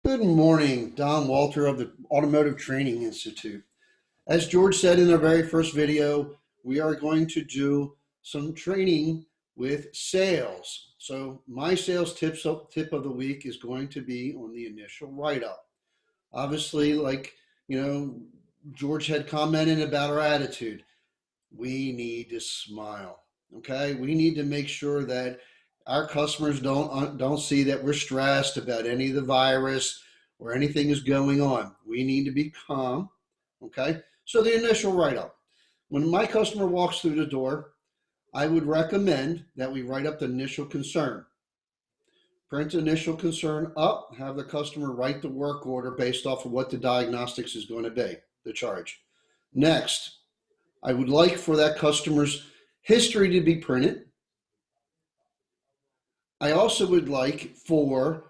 Good morning, Don Walter of the Automotive Training Institute. As George said in our very first video, we are going to do some training with sales. So my sales tip of the week is going to be on the initial write-up. Obviously, George had commented about our attitude. We need to smile, okay? We need to make sure that our customers don't see that we're stressed about any of the virus or anything is going on. We need to be calm, okay? So the initial write-up. When my customer walks through the door, I would recommend that we write up the initial concern. Print the initial concern up, have the customer write the work order based off of what the diagnostics is going to be, the charge. Next, I would like for that customer's history to be printed. I also would like for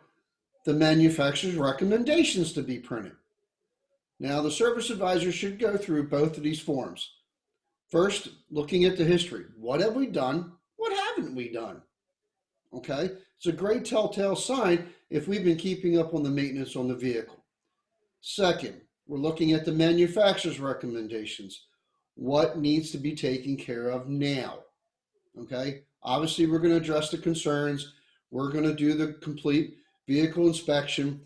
the manufacturer's recommendations to be printed. Now, the service advisor should go through both of these forms. First, looking at the history. What have we done? What haven't we done? Okay, it's a great telltale sign if we've been keeping up on the maintenance on the vehicle. Second, we're looking at the manufacturer's recommendations. What needs to be taken care of now? Okay, obviously we're going to address the concerns. We're going to do the complete vehicle inspection,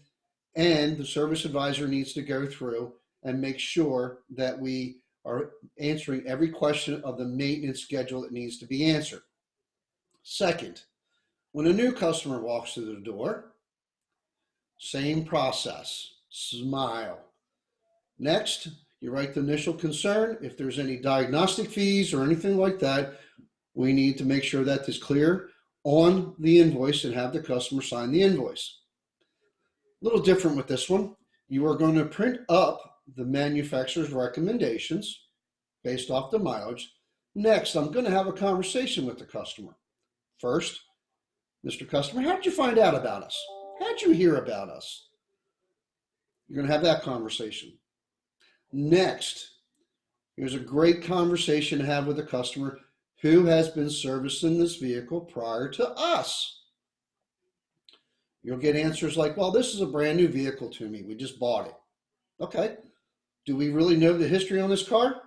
and the service advisor needs to go through and make sure that we are answering every question of the maintenance schedule that needs to be answered. Second, when a new customer walks through the door, same process, smile. Next, you write the initial concern. If there's any diagnostic fees or anything like that, we need to make sure that is clear on the invoice and have the customer sign the invoice. A little different with this one. You are going to print up the manufacturer's recommendations based off the mileage. Next, I'm going to have a conversation with the customer. First, Mr. Customer, how did you find out about us? How did you hear about us? You're going to have that conversation. Next, here's a great conversation to have with the customer who has been servicing this vehicle prior to us. You'll get answers like, well, this is a brand new vehicle to me. We just bought it. Okay. Do we really know the history on this car?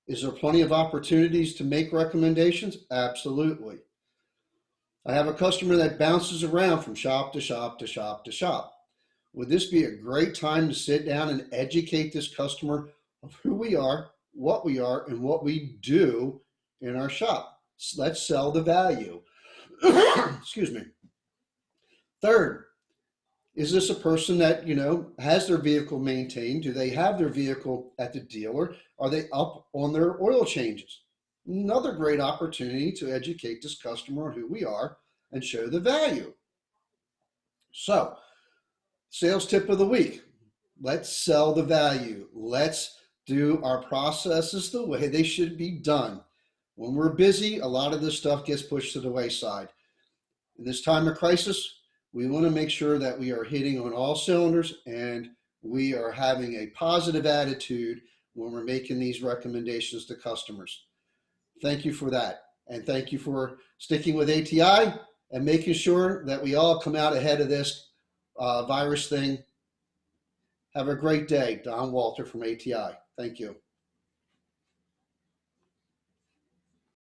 Is there plenty of opportunities to make recommendations? Absolutely. I have a customer that bounces around from shop to shop to shop to shop. Would this be a great time to sit down and educate this customer of who we are, and what we do in our shop? Let's sell the value. Excuse me. Third, is this a person that, has their vehicle maintained? Do they have their vehicle at the dealer? Are they up on their oil changes? Another great opportunity to educate this customer on who we are and show the value. So, sales tip of the week. Let's sell the value. Let's do our processes the way they should be done. When we're busy, a lot of this stuff gets pushed to the wayside. In this time of crisis, we want to make sure that we are hitting on all cylinders and we are having a positive attitude when we're making these recommendations to customers. Thank you for that. And thank you for sticking with ATI and making sure that we all come out ahead of this virus thing. Have a great day. Don Walter from ATI. Thank you.